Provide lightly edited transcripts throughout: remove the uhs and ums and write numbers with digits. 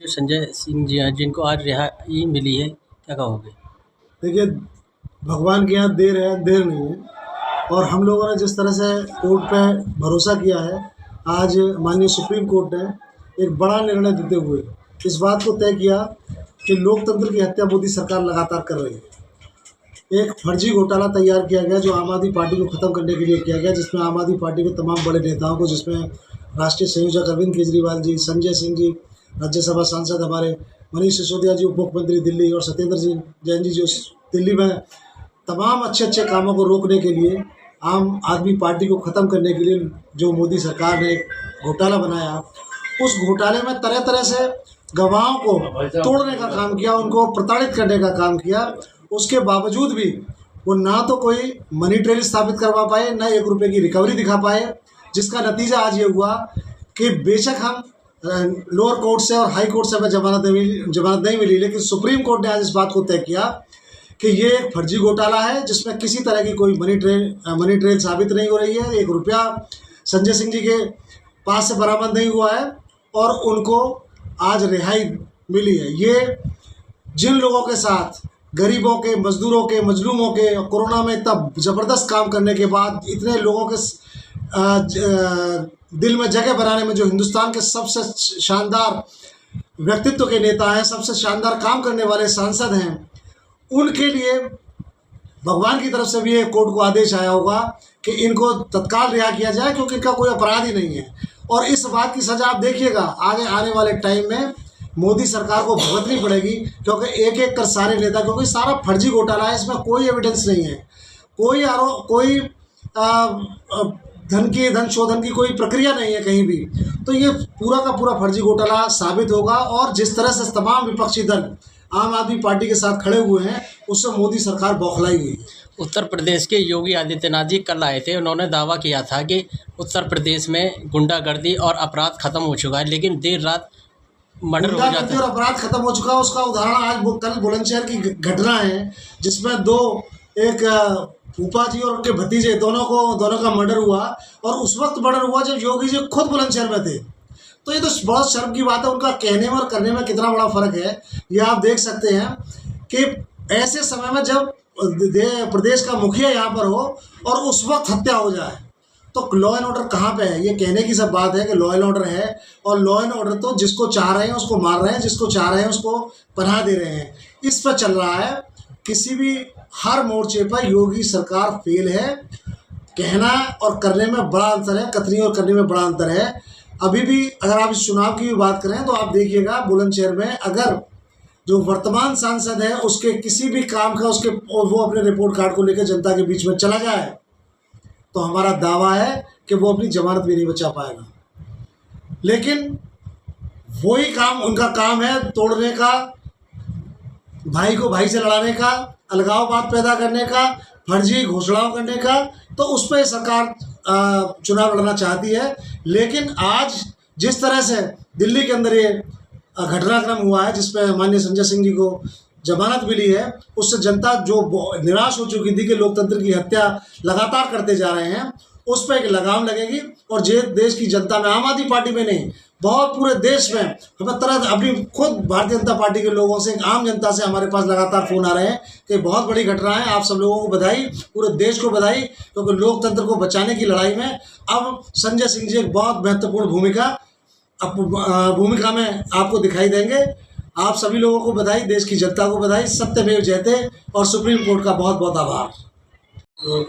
जो संजय सिंह जी हैं, जिनको आज रिहाई मिली है, क्या कहोगे? देखिए, भगवान के यहाँ देर है अंधेर नहीं है। और हम लोगों ने जिस तरह से कोर्ट पे भरोसा किया है, आज माननीय सुप्रीम कोर्ट ने एक बड़ा निर्णय देते हुए इस बात को तय किया कि लोकतंत्र की हत्या मोदी सरकार लगातार कर रही है। एक फर्जी घोटाला तैयार किया गया जो आम आदमी पार्टी को ख़त्म करने के लिए किया गया, जिसमें आम आदमी पार्टी के तमाम बड़े नेताओं को, जिसमें राष्ट्रीय संयोजक अरविंद केजरीवाल जी, संजय सिंह जी, राज्यसभा सांसद हमारे मनीष सिसोदिया जी, उप मुख्यमंत्री दिल्ली, और सत्येंद्र सिंह जैन जी जो दिल्ली में तमाम अच्छे अच्छे कामों को रोकने के लिए, आम आदमी पार्टी को ख़त्म करने के लिए जो मोदी सरकार ने एक घोटाला बनाया, उस घोटाले में तरह तरह से गवाहों को तोड़ने का काम किया, उनको प्रताड़ित करने का काम किया। उसके बावजूद भी वो ना तो कोई मनी ट्रेल स्थापित करवा पाए, ना ₹1 की रिकवरी दिखा पाए, जिसका नतीजा आज ये हुआ कि बेशक हम लोअर कोर्ट से और हाई कोर्ट से हमें जमानत नहीं मिली, लेकिन सुप्रीम कोर्ट ने आज इस बात को तय किया कि ये एक फर्जी घोटाला है जिसमें किसी तरह की कोई मनी ट्रेल साबित नहीं हो रही है। ₹1 संजय सिंह जी के पास से बरामद नहीं हुआ है और उनको आज रिहाई मिली है। ये जिन लोगों के साथ गरीबों के, मजदूरों के, मजलूमों के, कोरोना में इतना ज़बरदस्त काम करने के बाद इतने लोगों के दिल में जगह बनाने में जो हिंदुस्तान के सबसे शानदार व्यक्तित्व के नेता हैं, सबसे शानदार काम करने वाले सांसद हैं, उनके लिए भगवान की तरफ से भी एक कोर्ट को आदेश आया होगा कि इनको तत्काल रिहा किया जाए, क्योंकि इनका कोई अपराध ही नहीं है। और इस बात की सज़ा आप देखिएगा आगे आने वाले टाइम में मोदी सरकार को भुगतनी पड़ेगी, क्योंकि एक एक कर सारे नेता, क्योंकि सारा फर्जी घोटाला है, इसमें कोई एविडेंस नहीं है, कोई कोई धन शोधन की कोई प्रक्रिया नहीं है कहीं भी। तो ये पूरा का पूरा फर्जी घोटाला साबित होगा। और जिस तरह से तमाम विपक्षी दल आम आदमी पार्टी के साथ खड़े हुए हैं, उससे मोदी सरकार बौखलाई हुई है। उत्तर प्रदेश के योगी आदित्यनाथ जी कल आए थे। उन्होंने दावा किया था कि उत्तर प्रदेश में गुंडागर्दी और अपराध खत्म हो चुका है, लेकिन देर रात मर्डर हो जाता है और अपराध खत्म हो चुका है। उसका उदाहरण आज कल बुलंदशहर की घटना है, जिसमें एक फूफा जी और उनके भतीजे दोनों का मर्डर हुआ। और उस वक्त मर्डर हुआ जब योगी जी खुद बुलंदशहर में थे। तो ये तो बहुत शर्म की बात है, उनका कहने में और करने में कितना बड़ा फ़र्क है, ये आप देख सकते हैं कि ऐसे समय में जब प्रदेश का मुखिया यहाँ पर हो और उस वक्त हत्या हो जाए, तो लॉ एंड ऑर्डर कहाँ पे है? ये कहने की सब बात है कि लॉ एंड ऑर्डर है, और लॉ एंड ऑर्डर तो जिसको चाह रहे हैं उसको मार रहे हैं, जिसको चाह रहे हैं उसको पनाह दे रहे हैं। इस पर चल रहा है। किसी भी हर मोर्चे पर योगी सरकार फेल है। कहना और करने में बड़ा अंतर है, कथनी और करने में बड़ा अंतर है। अभी भी अगर आप इस चुनाव की भी बात करें तो आप देखिएगा बुलंदशहर में अगर जो वर्तमान सांसद है उसके किसी भी काम का वो अपने रिपोर्ट कार्ड को लेकर जनता के बीच में चला जाए, तो हमारा दावा है कि वो अपनी जमानत भी नहीं बचा पाएगा। लेकिन वही काम उनका काम है तोड़ने का, भाई को भाई से लड़ाने का, अलगाववाद पैदा करने का, फर्जी घोषणाओं करने का। तो उस पर सरकार चुनाव लड़ना चाहती है। लेकिन आज जिस तरह से दिल्ली के अंदर ये घटनाक्रम हुआ है, जिसमें माननीय संजय सिंह जी को जमानत मिली है, उससे जनता जो निराश हो चुकी थी कि लोकतंत्र की हत्या लगातार करते जा रहे हैं, उस पर एक लगाम लगेगी। और देश की जनता में, आम आदमी पार्टी में नहीं, बहुत पूरे देश में हमें तरह अपनी खुद भारतीय जनता पार्टी के लोगों से, आम जनता से हमारे पास लगातार फ़ोन आ रहे हैं कि बहुत बड़ी घटना है, आप सब लोगों को बधाई, पूरे देश को बधाई, क्योंकि लोकतंत्र को बचाने की लड़ाई में अब संजय सिंह जी एक बहुत महत्वपूर्ण भूमिका में आपको दिखाई देंगे। आप सभी लोगों को बधाई, देश की जनता को बधाई, सत्यमेव जयते, और सुप्रीम कोर्ट का बहुत बहुत आभार। कोई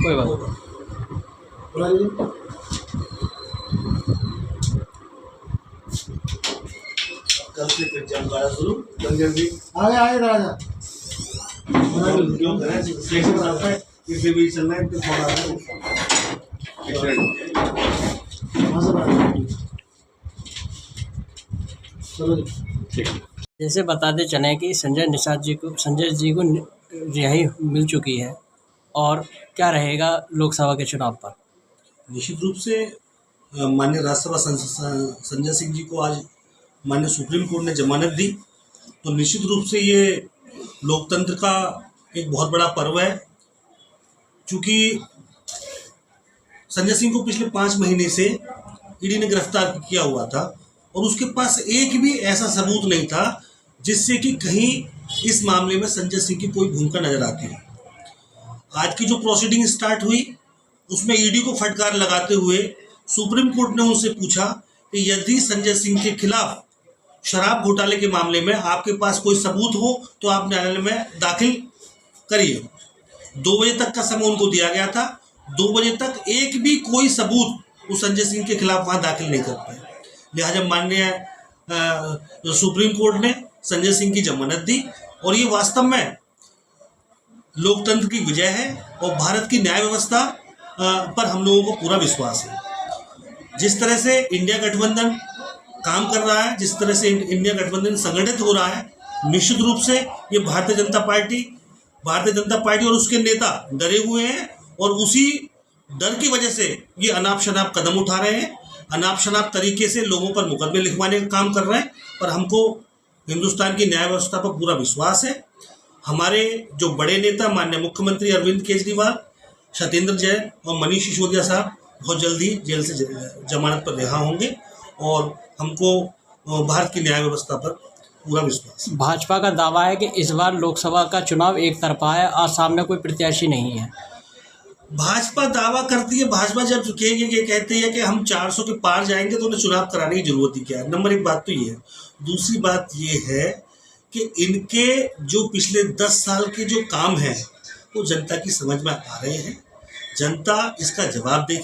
बात कल से फिर जमगाड़ा शुरू आगे राजा क्यों करें स्टेशन आता है किसी भी चलना है तो फोन आता है। जैसे बताते चले कि संजय जी को रिहाई मिल चुकी है, और क्या रहेगा लोकसभा के चुनाव पर? निश्चित रूप से माननीय राज्यसभा संजय सिंह जी को आज माननीय सुप्रीम कोर्ट ने जमानत दी, तो निश्चित रूप से ये लोकतंत्र का एक बहुत बड़ा पर्व है। चूँकि संजय सिंह को पिछले 5 महीने से ईडी ने गिरफ्तार किया हुआ था और उसके पास एक भी ऐसा सबूत नहीं था जिससे कि कहीं इस मामले में संजय सिंह की कोई भूमिका नजर आती है। आज की जो प्रोसीडिंग स्टार्ट हुई उसमें ईडी को फटकार लगाते हुए सुप्रीम कोर्ट ने उनसे पूछा कि यदि संजय सिंह के खिलाफ शराब घोटाले के मामले में आपके पास कोई सबूत हो तो आप न्यायालय में दाखिल करिए। 2 बजे तक का समय उनको दिया गया था। 2 बजे तक एक भी कोई सबूत उस संजय सिंह के खिलाफ वहां दाखिल नहीं कर पाए। लिहाजा माननीय सुप्रीम कोर्ट ने संजय सिंह की जमानत दी और ये वास्तव में लोकतंत्र की विजय है और भारत की न्याय व्यवस्था पर हम लोगों को पूरा विश्वास है। जिस तरह से इंडिया गठबंधन काम कर रहा है, जिस तरह से इंडिया गठबंधन संगठित हो रहा है, निश्चित रूप से ये भारतीय जनता पार्टी और उसके नेता डरे हुए हैं और उसी डर की वजह से ये अनाप शनाप कदम उठा रहे हैं, अनाप शनाप तरीके से लोगों पर मुकदमे लिखवाने का काम कर रहे हैं। पर हमको हिंदुस्तान की न्याय व्यवस्था पर पूरा विश्वास है। हमारे जो बड़े नेता माननीय मुख्यमंत्री अरविंद केजरीवाल, सत्येंद्र जैन और मनीष सिसोदिया साहब बहुत जल्दी जेल से जमानत पर रिहा होंगे और हमको भारत की न्याय व्यवस्था पर पूरा विश्वास है। भाजपा का दावा है कि इस बार लोकसभा का चुनाव एक तरफा है और सामने कोई प्रत्याशी नहीं है। भाजपा दावा करती है, भाजपा जब कहती है कि हम 400 के पार जाएंगे तो उन्हें चुनाव कराने की जरूरत ही क्या है। नंबर 1 बात तो ये है। दूसरी बात ये है कि इनके जो पिछले 10 साल के जो काम हैं वो जनता की समझ में आ रहे हैं। जनता इसका जवाब देगी।